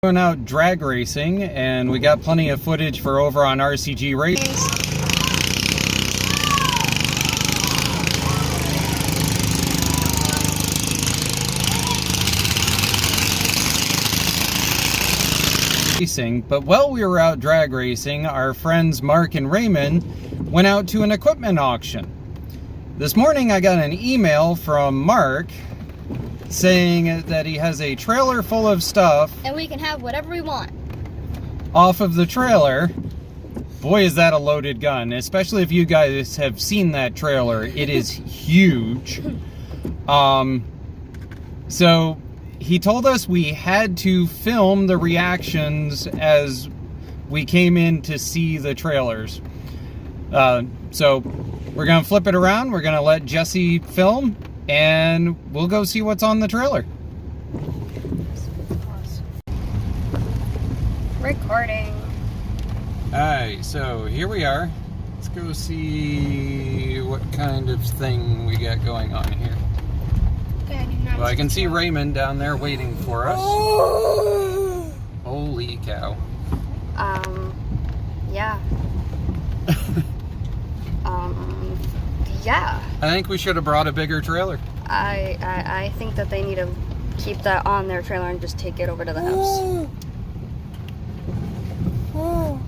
Going out drag racing, and we got plenty of footage for over on RCG Racing. But while we were out drag racing, our friends Mark and Raymond went out to an equipment auction. This morning I got an email from Mark saying that he has a trailer full of stuff and we can have whatever we want off of the trailer. Boy, is that a loaded gun, especially if you guys have seen that trailer. It is huge. So he told us we had to film the reactions as we came in to see the trailers. So we're gonna flip it around. We're gonna let Jesse film, and we'll go see what's on the trailer. Recording. Alright, so here we are. Let's go see what kind of thing we got going on here. Well, I can see Raymond down there waiting for us. Oh! Holy cow. Yeah. Yeah. I think we should have brought a bigger trailer. I think that they need to keep that on their trailer and just take it over to the house. Well,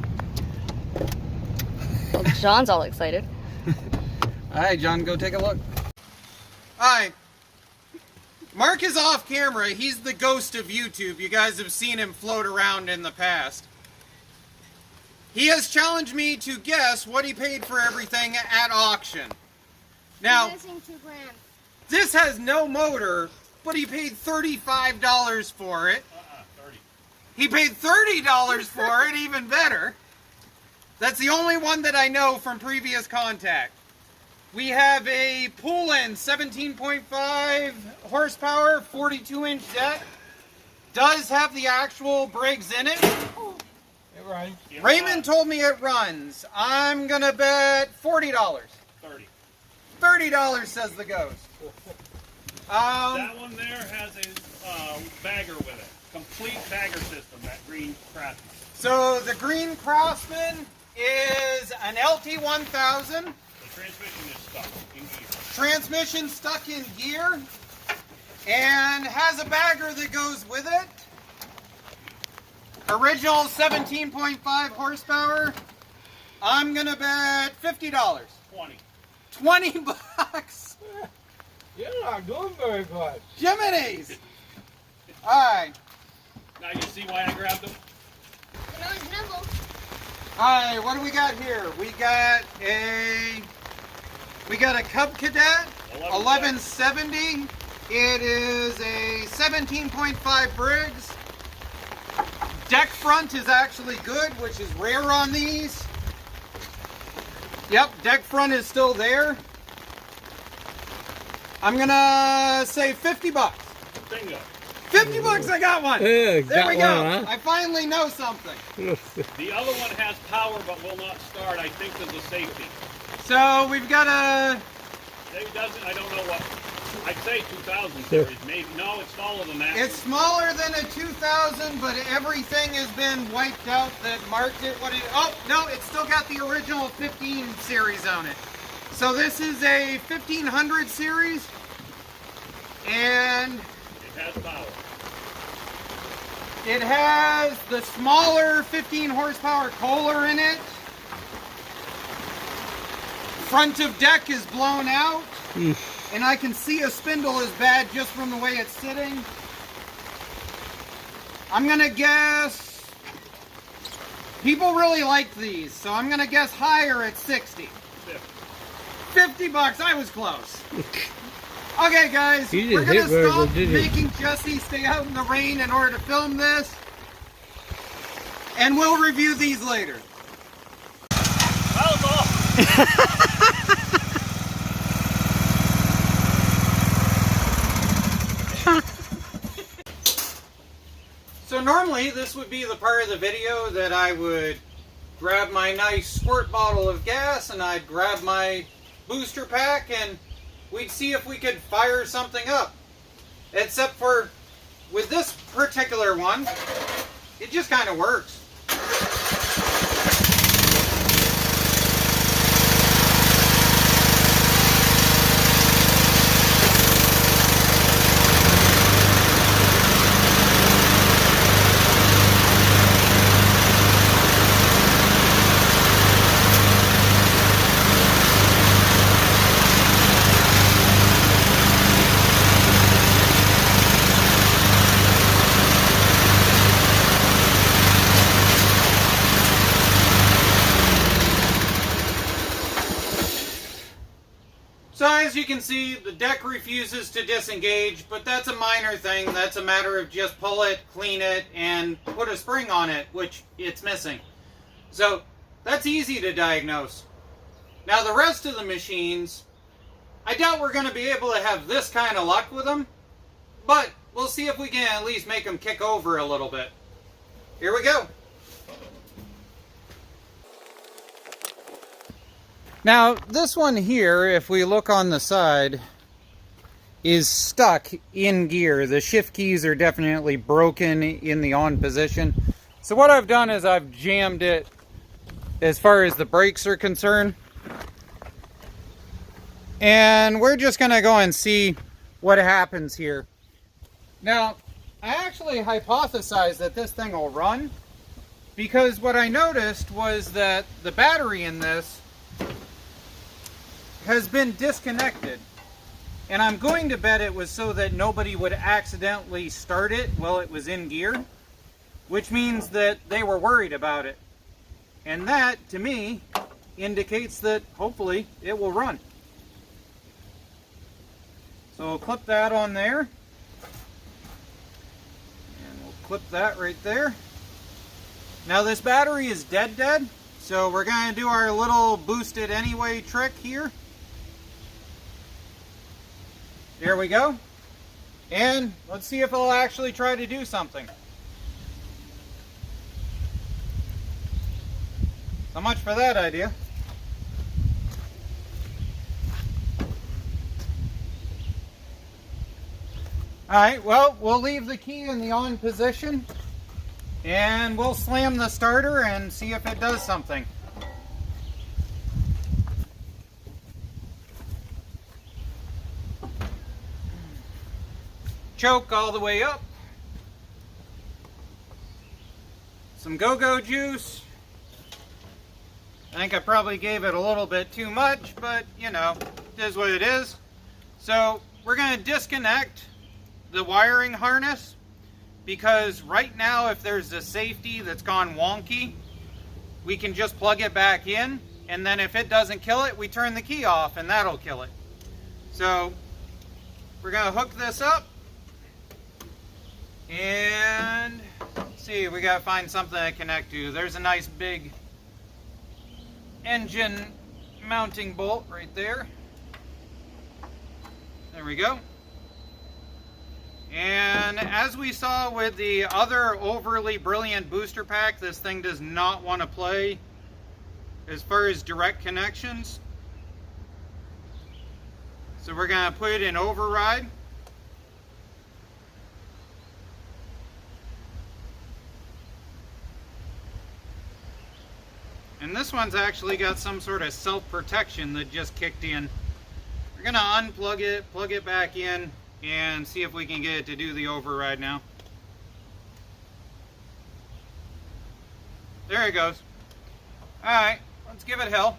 John's all excited. Alright, John, go take a look. Alright. Mark is off camera. He's the ghost of YouTube. You guys have seen him float around in the past. He has challenged me to guess what he paid for everything at auction. Now, this has no motor, but he paid $35 for it. 30. He paid $30 for it, even better. That's the only one that I know from previous contact. We have a pull-in 17.5 horsepower, 42-inch deck. Does have the actual brakes in it. It runs. Raymond told me it runs. I'm gonna bet $40. 30. $30, says the ghost. That one there has a bagger with it. Complete bagger system, that green Craftsman. So the green Craftsman is an LT1000. The transmission is stuck in gear. Transmission stuck in gear. And has a bagger that goes with it. Original 17.5 horsepower. I'm gonna bet $50. 20. 20 bucks. You're not doing very good. Jiminy's. Alright. Now you see why I grabbed them? Alright, what do we got here? We got a Cub Cadet 1170. It is a 17.5 Briggs. Deck front is actually good, which is rare on these. Yep, deck front is still there. I'm gonna say 50 bucks. Bingo. 50 bucks, I got one. Yeah, There we go. one, huh? I finally know something. The other one has power but will not start. I think there's a safety. So we've got a... It doesn't, I don't know what. I'd say 2000 series, maybe. No, it's smaller than that. It's smaller than a 2000, but everything has been wiped out that marked it. Oh, no, it's still got the original 15 series on it. So this is a 1500 series, and It has power. it has the smaller 15 horsepower Kohler in it. Front of deck is blown out. And I can see a spindle is bad just from the way it's sitting. I'm gonna guess, people really like these, so I'm gonna guess higher at 60. 50 bucks, I was close. Okay guys, we're gonna stop making Jesse stay out in the rain in order to film this. And we'll review these later. That was awesome. So normally this would be the part of the video that I would grab my nice squirt bottle of gas and I'd grab my booster pack and we'd see if we could fire something up. Except for with this particular one, it just kind of works. So as you can see, the deck refuses to disengage, but that's a minor thing. That's a matter of just pull it, clean it, and put a spring on it, which it's missing. So that's easy to diagnose. Now the rest of the machines, I doubt we're going to be able to have this kind of luck with them, but we'll see if we can at least make them kick over a little bit. Here we go. Now, this one here, if we look on the side, is stuck in gear. The shift keys are definitely broken in the on position. So what I've done is I've jammed it as far as the brakes are concerned. And we're just going to go and see what happens here. Now, I actually hypothesized that this thing will run, because what I noticed was that the battery in this has been disconnected, and I'm going to bet it was so that nobody would accidentally start it while it was in gear, which means that they were worried about it, and that to me indicates that hopefully it will run. So we'll clip that on there, and we'll clip that right there. Now this battery is dead, so we're going to do our little boost it anyway trick here. There we go. And let's see if it'll actually try to do something. So much for that idea. Alright, well, we'll leave the key in the on position, and we'll slam the starter and see if it does something. Choke all the way up. Some go-go juice. I think I probably gave it a little bit too much, but you know, it is what it is. So we're going to disconnect the wiring harness, because right now if there's a safety that's gone wonky, we can just plug it back in, and then if it doesn't kill it, we turn the key off and that'll kill it. So we're going to hook this up. And let's see, we gotta find something to connect to. There's a nice big engine mounting bolt right there. There we go. And as we saw with the other overly brilliant booster pack, this thing does not want to play as far as direct connections. So we're gonna put it in override. And this one's actually got some sort of self-protection that just kicked in. We're going to unplug it, plug it back in, and see if we can get it to do the override now. There it goes. Alright, let's give it hell.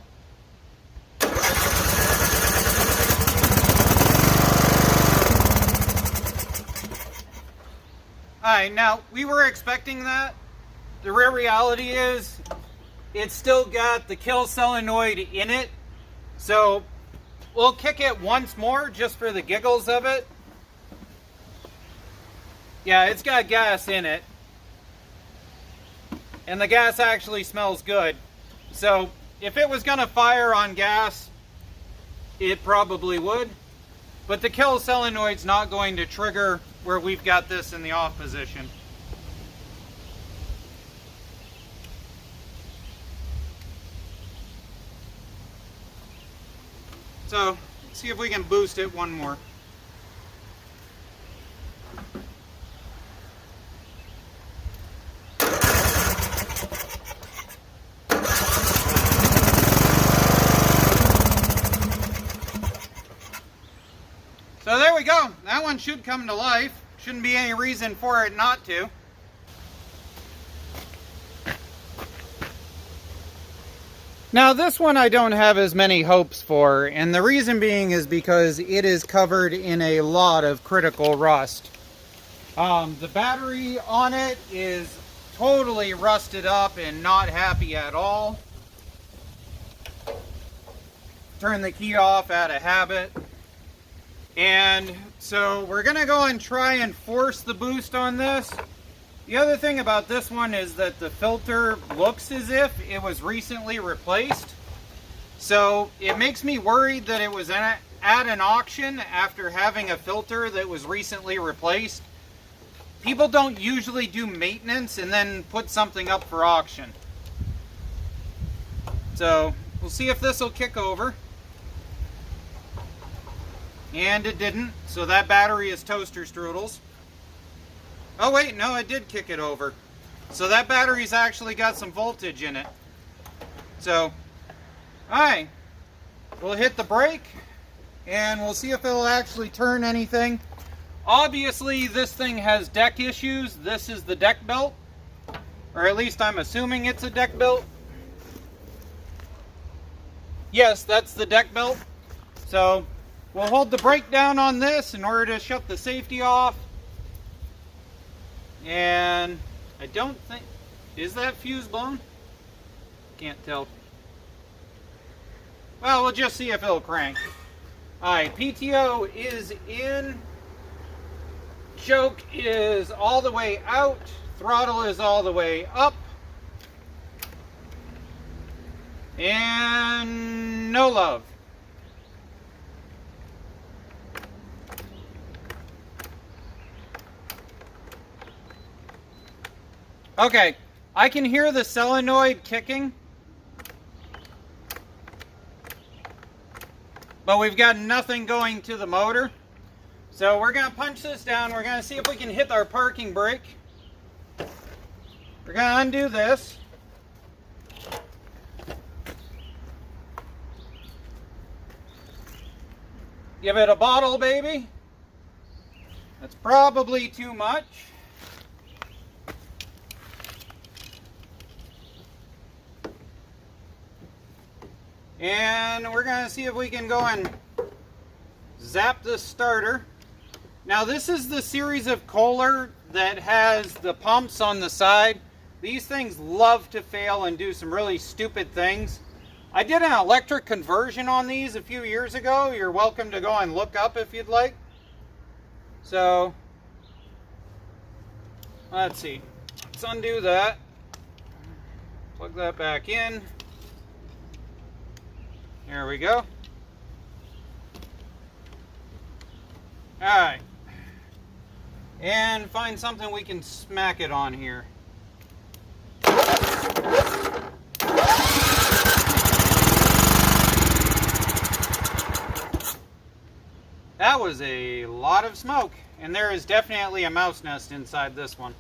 Alright, now we were expecting that. The real reality is it's still got the kill solenoid in it, so we'll kick it once more just for the giggles of it. Yeah, it's got gas in it, and the gas actually smells good. So if it was going to fire on gas, it probably would, but the kill solenoid's not going to trigger where we've got this in the off position. So, let's see if we can boost it one more. that one should come to life. Shouldn't be any reason for it not to. Now this one I don't have as many hopes for, and the reason being is because it is covered in a lot of critical rust. The battery on it is totally rusted up and not happy at all. Turn the key off out of habit. And so we're gonna go and try and force the boost on this. The other thing about this one is that the filter looks as if it was recently replaced. So it makes me worried that it was at an auction after having a filter that was recently replaced. People don't usually do maintenance and then put something up for auction. So we'll see if this will kick over. And it didn't, so that battery is toaster strudels. Oh wait, no, it did kick it over. So that battery's actually got some voltage in it. So, alright, we'll hit the brake and we'll see if it'll actually turn anything. Obviously, this thing has deck issues. This is the deck belt, or at least I'm assuming it's a deck belt. Yes, that's the deck belt. So, we'll hold the brake down on this in order to shut the safety off. And I don't think, is that fuse blown? Can't tell. Well, we'll just see if it'll crank. Alright, PTO is in. Choke is all the way out. Throttle is all the way up. And no love. Okay, I can hear the solenoid kicking, but we've got nothing going to the motor. So we're going to punch this down. We're going to see if we can hit our parking brake. We're going to undo this. Give it a bottle, baby. That's probably too much. And we're going to see if we can go and zap the starter. Now this is the series of Kohler that has the pumps on the side. These things love to fail and do some really stupid things. I did an electric conversion on these a few years ago. You're welcome to go and look up if you'd like. So, let's see. Let's undo that. Plug that back in. There we go. Alright. And find something we can smack it on here. That was a lot of smoke, and there is definitely a mouse nest inside this one.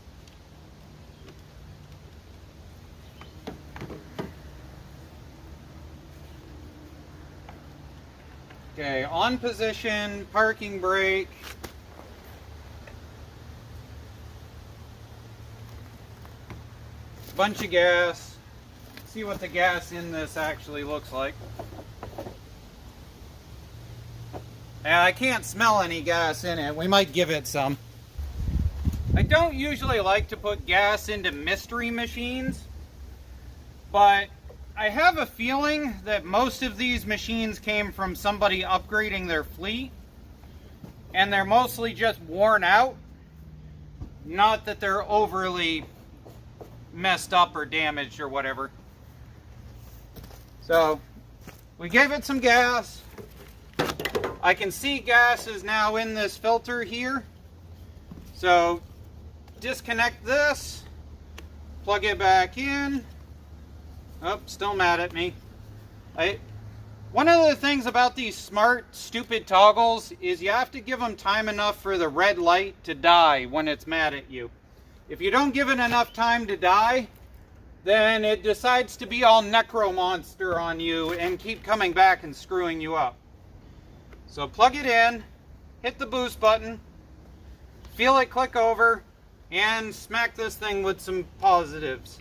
Okay, on position, parking brake. Bunch of gas. See what the gas in this actually looks like. And I can't smell any gas in it. We might give it some. I don't usually like to put gas into mystery machines, but I have a feeling that most of these machines came from somebody upgrading their fleet, and they're mostly just worn out. Not that they're overly messed up or damaged or whatever. So, we gave it some gas. I can see gas is now in this filter here. So, disconnect this, plug it back in. Oh, still mad at me. One of the things about these smart, stupid toggles is you have to give them time enough for the red light to die when it's mad at you. If you don't give it enough time to die, then it decides to be all necromonster on you and keep coming back and screwing you up. So plug it in, hit the boost button, feel it click over, and smack this thing with some positives.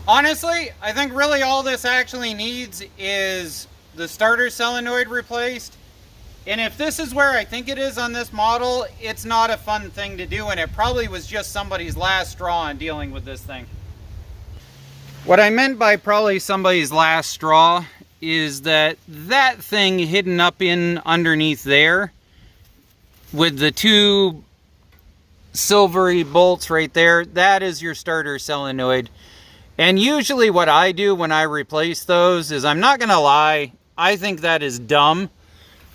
Honestly, I think really all this actually needs is the starter solenoid replaced. And if this is where I think it is on this model, it's not a fun thing to do, and it probably was just somebody's last straw in dealing with this thing. What I meant by probably somebody's last straw is that that thing hidden up in underneath there with the two silvery bolts right there, that is your starter solenoid. And usually what I do when I replace those is, I'm not gonna lie, I think that is dumb.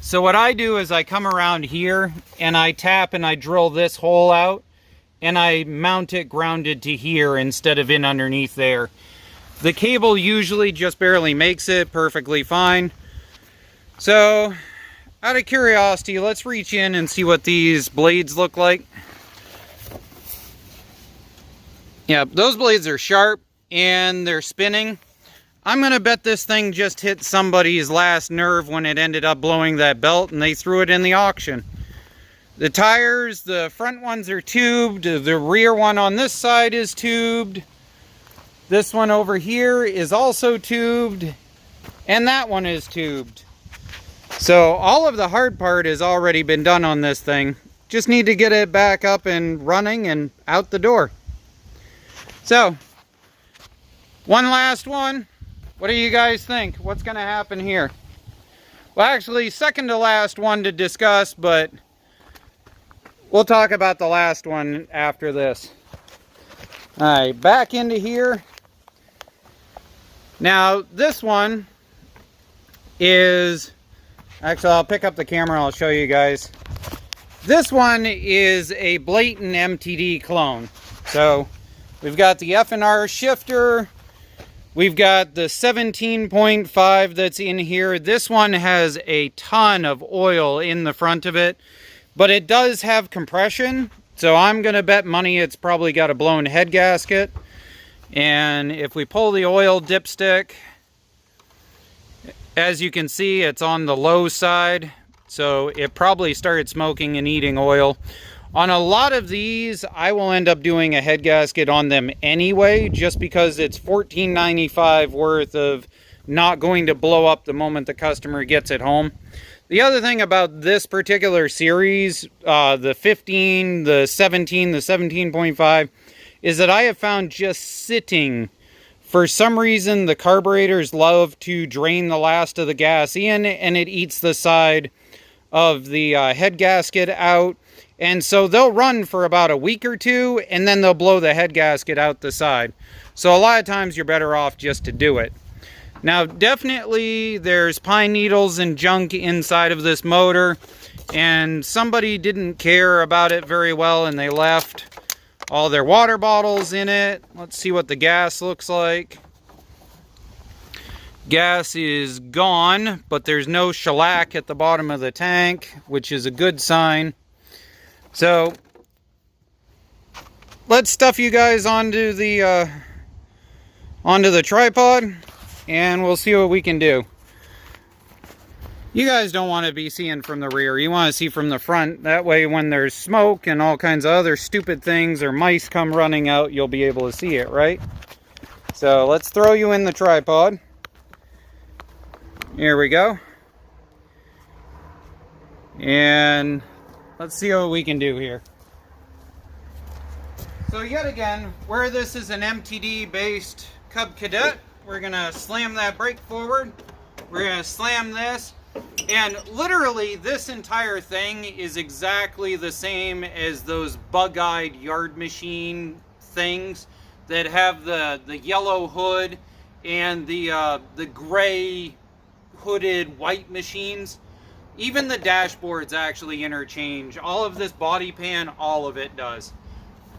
So what I do is I come around here and I tap and I drill this hole out and I mount it grounded to here instead of in underneath there. The cable usually just barely makes it perfectly fine. So out of curiosity, let's reach in and see what these blades look like. Yeah, those blades are sharp and they're spinning. I'm gonna bet this thing just hit somebody's last nerve when it ended up blowing that belt and they threw it in the auction. The tires, the front ones are tubed, the rear one on this side is tubed, this one over here is also tubed, and that one is tubed. So all of the hard part has already been done on this thing. Just need to get it back up and running and out the door. So, one last one. What do you guys think? What's going to happen here? Well, actually, second to last one to discuss, but we'll talk about the last one after this. Alright, back into here. Now, this one is... Actually, I'll pick up the camera and I'll show you guys. This one is a blatant MTD clone. So, we've got the F&R shifter. We've got the 17.5 that's in here. This one has a ton of oil in the front of it, but it does have compression. So I'm going to bet money it's probably got a blown head gasket. And if we pull the oil dipstick, as you can see, it's on the low side. So it probably started smoking and eating oil. On a lot of these, I will end up doing a head gasket on them anyway, just because it's $14.95 worth of not going to blow up the moment the customer gets it home. The other thing about this particular series, the 15, the 17, the 17.5, is that I have found just sitting, for some reason, the carburetors love to drain the last of the gas in, and it eats the side of the head gasket out. And so they'll run for about a week or two, and then they'll blow the head gasket out the side. So a lot of times you're better off just to do it. Now, definitely there's pine needles and junk inside of this motor, and somebody didn't care about it very well, and they left all their water bottles in it. Let's see what the gas looks like. Gas is gone, but there's no shellac at the bottom of the tank, which is a good sign. So, let's stuff you guys onto the tripod, and we'll see what we can do. You guys don't want to be seeing from the rear. You want to see from the front. That way when there's smoke and all kinds of other stupid things or mice come running out, you'll be able to see it, right? So let's throw you in the tripod. Here we go. And let's see what we can do here. So yet again, where this is an MTD based Cub Cadet, we're gonna slam that brake forward. We're gonna slam this. And literally this entire thing is exactly the same as those bug-eyed yard machine things that have the yellow hood and the gray hooded white machines. Even the dashboards actually interchange. All of this body pan, all of it does.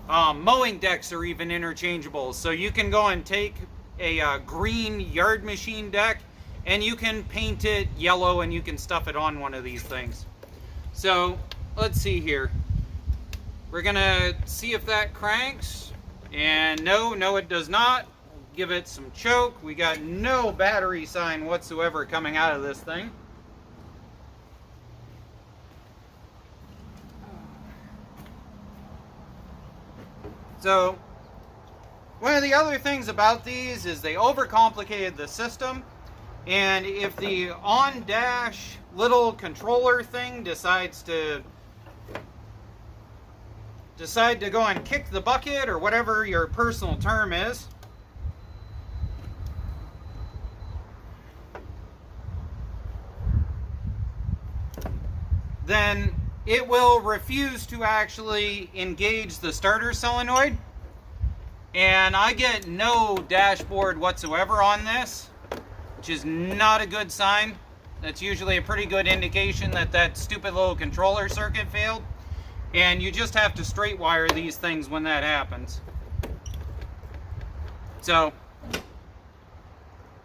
Mowing decks are even interchangeable. So you can go and take a green yard machine deck and you can paint it yellow and you can stuff it on one of these things. So let's see here. We're gonna see if that cranks. And no, it does not. Give it some choke. We got no battery sign whatsoever coming out of this thing. So, one of the other things about these is they overcomplicated the system, and if the on-dash little controller thing decides to go and kick the bucket, or whatever your personal term is, then it will refuse to actually engage the starter solenoid, and I get no dashboard whatsoever on this, which is not a good sign. That's usually a pretty good indication that that stupid little controller circuit failed, and you just have to straight wire these things when that happens. So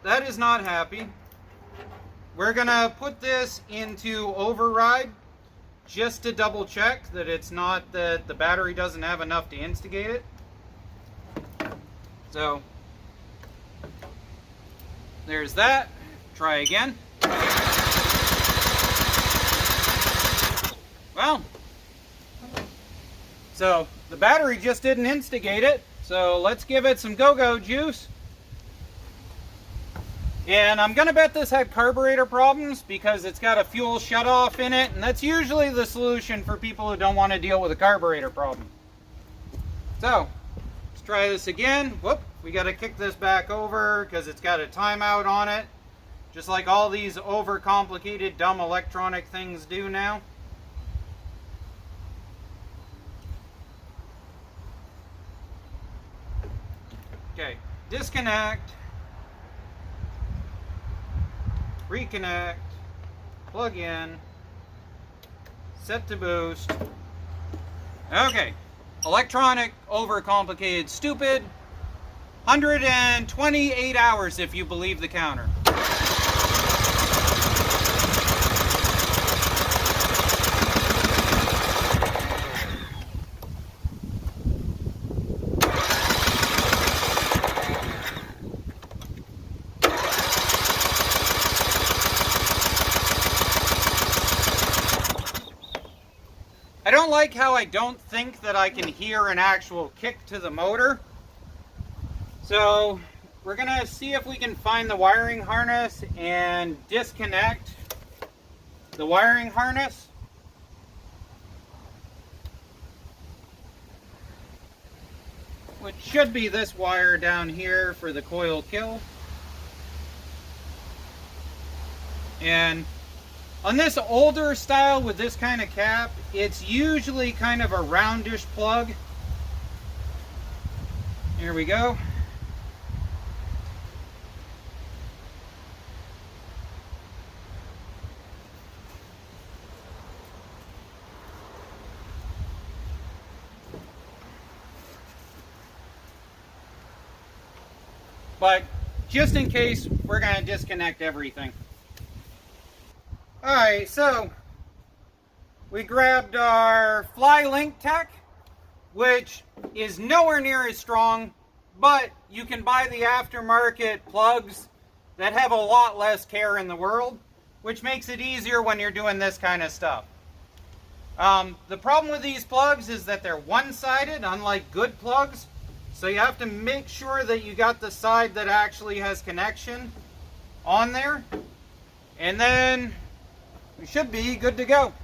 that is not happy. We're gonna put this into override just to double check that it's not that the battery doesn't have enough to instigate it. So there's that. Try again. Well, so the battery just didn't instigate it, so let's give it some go-go juice. And I'm gonna bet this had carburetor problems because it's got a fuel shutoff in it, and that's usually the solution for people who don't want to deal with a carburetor problem. So let's try this again. Whoop, we got to kick this back over because it's got a timeout on it, just like all these overcomplicated dumb electronic things do now. Okay, disconnect, reconnect, plug in, set to boost. Okay, electronic, overcomplicated, stupid. 128 hours if you believe the counter. I don't like how I don't think that I can hear an actual kick to the motor. So we're gonna see if we can find the wiring harness and disconnect the wiring harness. Which should be this wire down here for the coil kill. And on this older style with this kind of cap, it's usually kind of a roundish plug. Here we go. But just in case, we're going to disconnect everything. Alright, so we grabbed our Fly Link Tech which is nowhere near as strong, but you can buy the aftermarket plugs that have a lot less care in the world, which makes it easier when you're doing this kind of stuff. The problem with these plugs is that they're one-sided, unlike good plugs, so you have to make sure that you got the side that actually has connection on there, and then we should be good to go.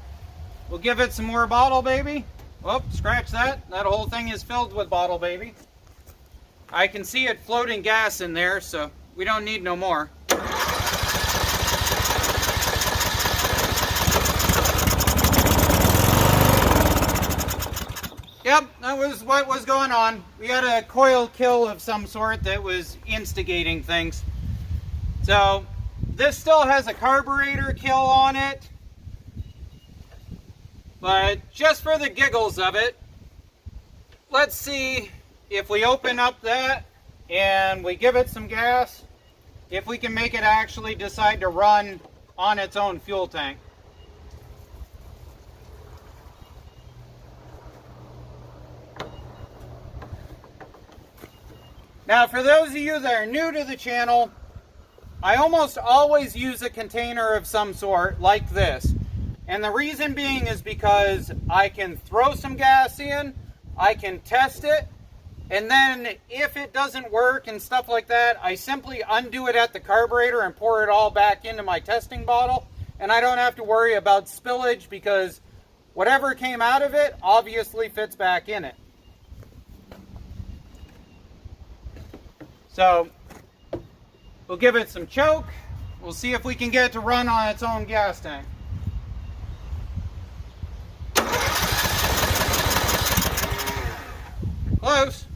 We'll give it some more Bottle Baby. Oh, scratch that. That whole thing is filled with Bottle Baby. I can see it floating gas in there, so we don't need no more. Yep, that was what was going on. We had a coil kill of some sort that was instigating things. So, this still has a carburetor kill on it. But just for the giggles of it, let's see if we open up that and we give it some gas, if we can make it actually decide to run on its own fuel tank. Now, for those of you that are new to the channel, I almost always use a container of some sort like this. And the reason being is because I can throw some gas in, I can test it, and then if it doesn't work and stuff like that, I simply undo it at the carburetor and pour it all back into my testing bottle, and I don't have to worry about spillage because whatever came out of it obviously fits back in it. So, we'll give it some choke. We'll see if we can get it to run on its own gas tank. Close.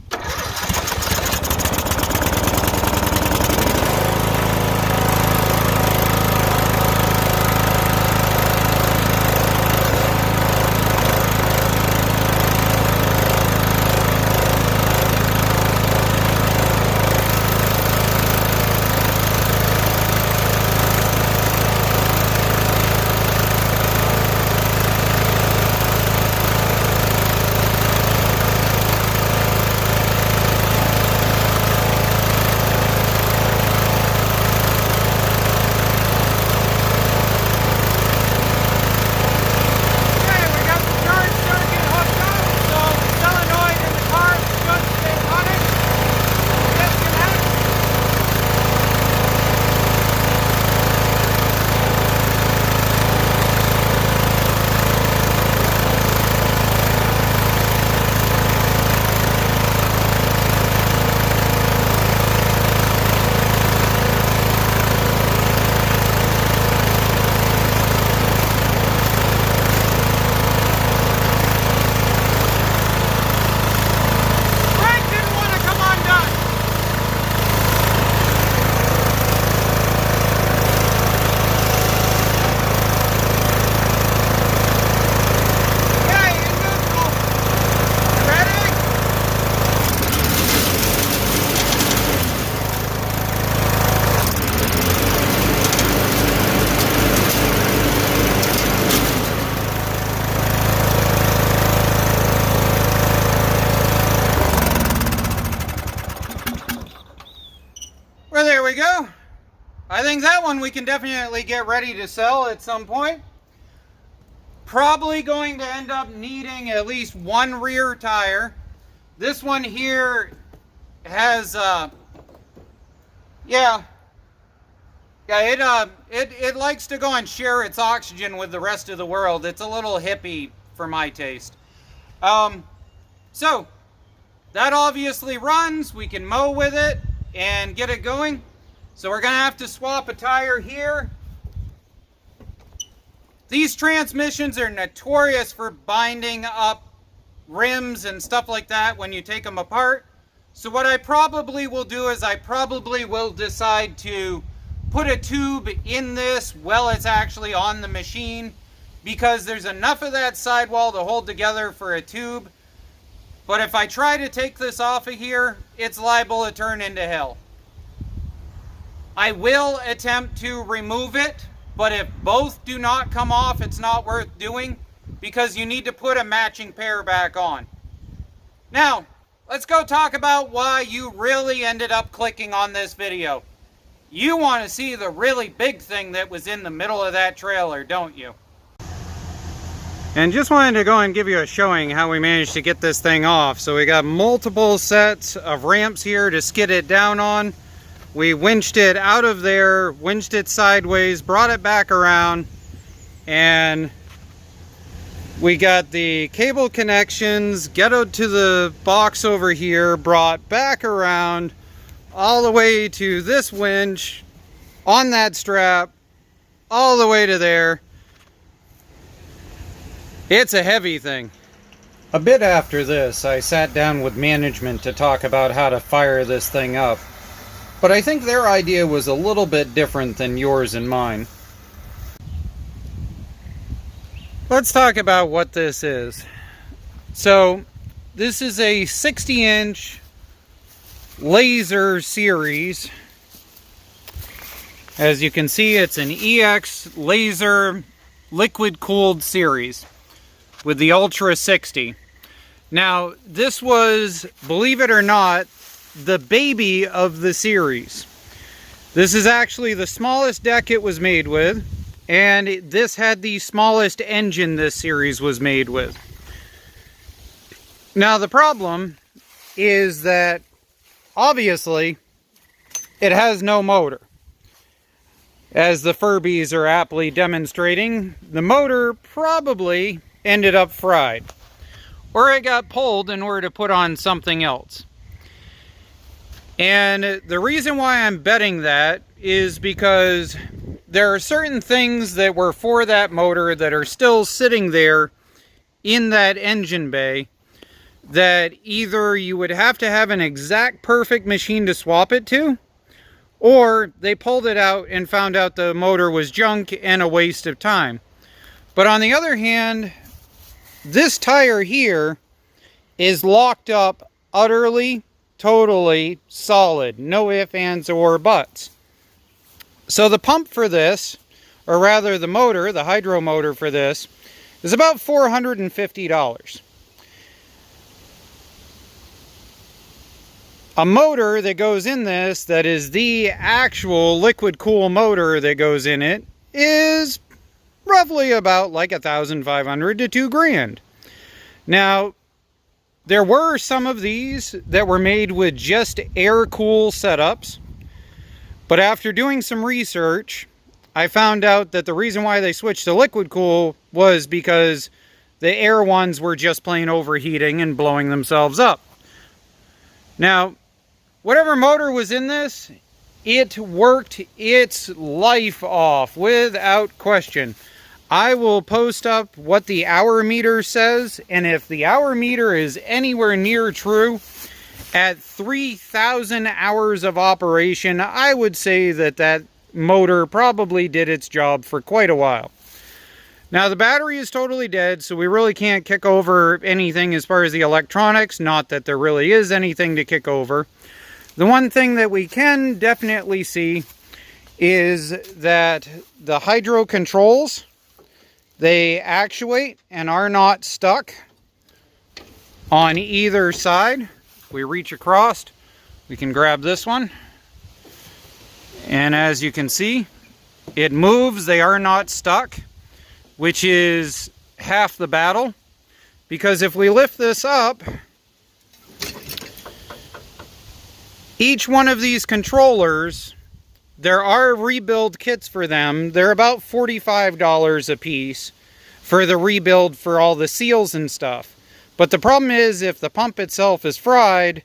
Well, there we go. I think that one we can definitely get ready to sell at some point. Probably going to end up needing at least one rear tire. This one here has, it likes to go and share its oxygen with the rest of the world. It's a little hippie for my taste. So, that obviously runs. We can mow with it and get it going. So we're going to have to swap a tire here. These transmissions are notorious for binding up rims and stuff like that when you take them apart. So what I probably will do is I probably will decide to put a tube in this while it's actually on the machine, because there's enough of that sidewall to hold together for a tube. But if I try to take this off of here, it's liable to turn into hell. I will attempt to remove it, but if both do not come off, it's not worth doing, because you need to put a matching pair back on. Now, let's go talk about why you really ended up clicking on this video. You want to see the really big thing that was in the middle of that trailer, don't you? And just wanted to go and give you a showing how we managed to get this thing off. So we got multiple sets of ramps here to skid it down on. We winched it out of there, winched it sideways, brought it back around, and we got the cable connections, ghettoed to the box over here, brought back around all the way to this winch on that strap, all the way to there. It's a heavy thing. A bit after this, I sat down with management to talk about how to fire this thing up. But I think their idea was a little bit different than yours and mine. Let's talk about what this is. So, this is a 60-inch laser series. As you can see, it's an EX laser liquid-cooled series with the Ultra 60. Now, this was, believe it or not, the baby of the series. This is actually the smallest deck it was made with, and this had the smallest engine this series was made with. Now, the problem is that, obviously, it has no motor. As the Furbies are aptly demonstrating, the motor probably ended up fried, or it got pulled in order to put on something else. And the reason why I'm betting that is because there are certain things that were for that motor that are still sitting there in that engine bay that either you would have to have an exact perfect machine to swap it to, or they pulled it out and found out the motor was junk and a waste of time. But on the other hand, this tire here is locked up utterly, totally solid. No ifs, ands, or buts. So the pump for this, or rather the motor, the hydro motor for this, is about $450. A motor that goes in this, that is the actual liquid cool motor that goes in it, is roughly about like $1,500 to $2,000. Now, there were some of these that were made with just air cool setups, but after doing some research, I found out that the reason why they switched to liquid cool was because the air ones were just plain overheating and blowing themselves up. Now, whatever motor was in this, it worked its life off without question. I will post up what the hour meter says, and if the hour meter is anywhere near true, at 3,000 hours of operation, I would say that that motor probably did its job for quite a while. Now, the battery is totally dead, so we really can't kick over anything as far as the electronics, not that there really is anything to kick over. The one thing that we can definitely see is that the hydro controls, they actuate and are not stuck on either side. If we reach across, we can grab this one. And as you can see, it moves. They are not stuck, which is half the battle. Because if we lift this up, each one of these controllers, there are rebuild kits for them. They're about $45 a piece for the rebuild for all the seals and stuff. But the problem is, if the pump itself is fried,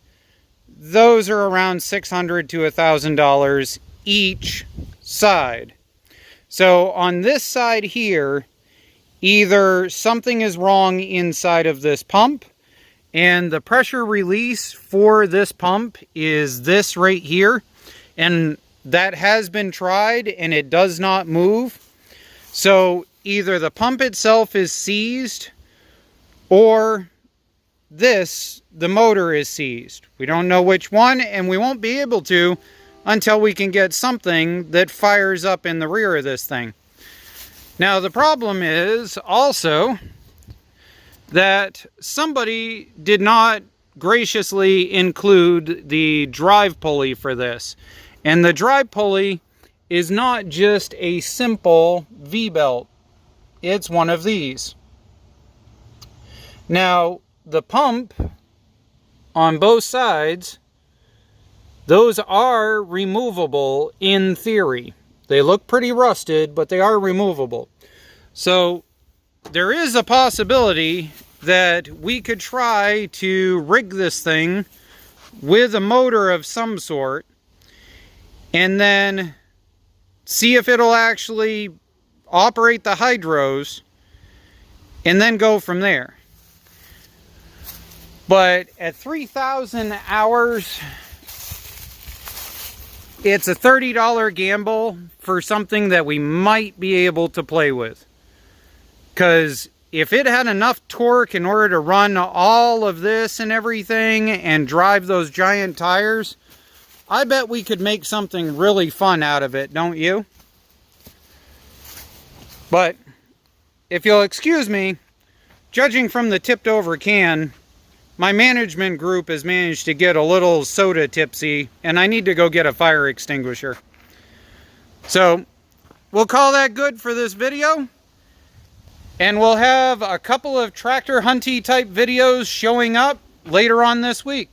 those are around $600 to $1,000 each side. So on this side here, either something is wrong inside of this pump, and the pressure release for this pump is this right here, and that has been tried and it does not move. So either the pump itself is seized, or the motor is seized. We don't know which one, and we won't be able to until we can get something that fires up in the rear of this thing. Now, the problem is also that somebody did not graciously include the drive pulley for this. And the drive pulley is not just a simple V-belt. It's one of these. Now, the pump on both sides, those are removable in theory. They look pretty rusted, but they are removable. So there is a possibility that we could try to rig this thing with a motor of some sort and then see if it'll actually operate the hydros and then go from there. But at 3,000 hours, it's a $30 gamble for something that we might be able to play with. Because if it had enough torque in order to run all of this and everything and drive those giant tires, I bet we could make something really fun out of it, don't you? But if you'll excuse me, judging from the tipped over can, my management group has managed to get a little soda tipsy, and I need to go get a fire extinguisher. So we'll call that good for this video. And we'll have a couple of tractor hunty type videos showing up later on this week.